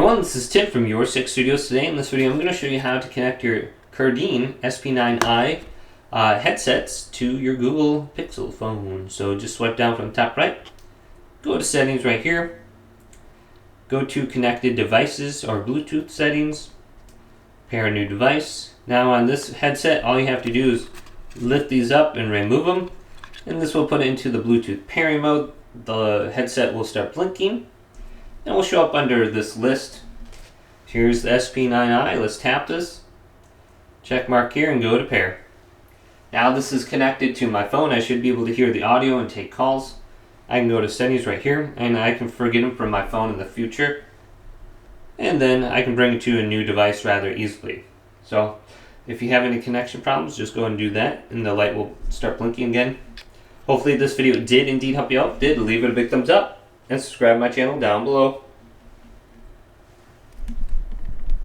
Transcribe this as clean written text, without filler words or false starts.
everyone, this is Tim from Your Six Studios. Today in this video I'm going to show you how to connect your Kurdene SP9i headsets to your Google Pixel phone. So just swipe down from the top right, go to settings right here, go to connected devices or Bluetooth settings, pair a new device. Now on this headset all you have to do is lift these up and remove them, and this will put it into the Bluetooth pairing mode. The headset will start blinking and will show up under this list. Here's the SP9i. Let's tap this, check mark here, and go to pair. Now this is connected to my phone. I should be able to hear the audio and take calls. I can go to settings right here, and I can forget them from my phone in the future, and then I can bring it to a new device rather easily. So if you have any connection problems, just go and do that and the light will start blinking again. Hopefully this video did indeed help you out. If it did, leave it a big thumbs up and subscribe to my channel down below.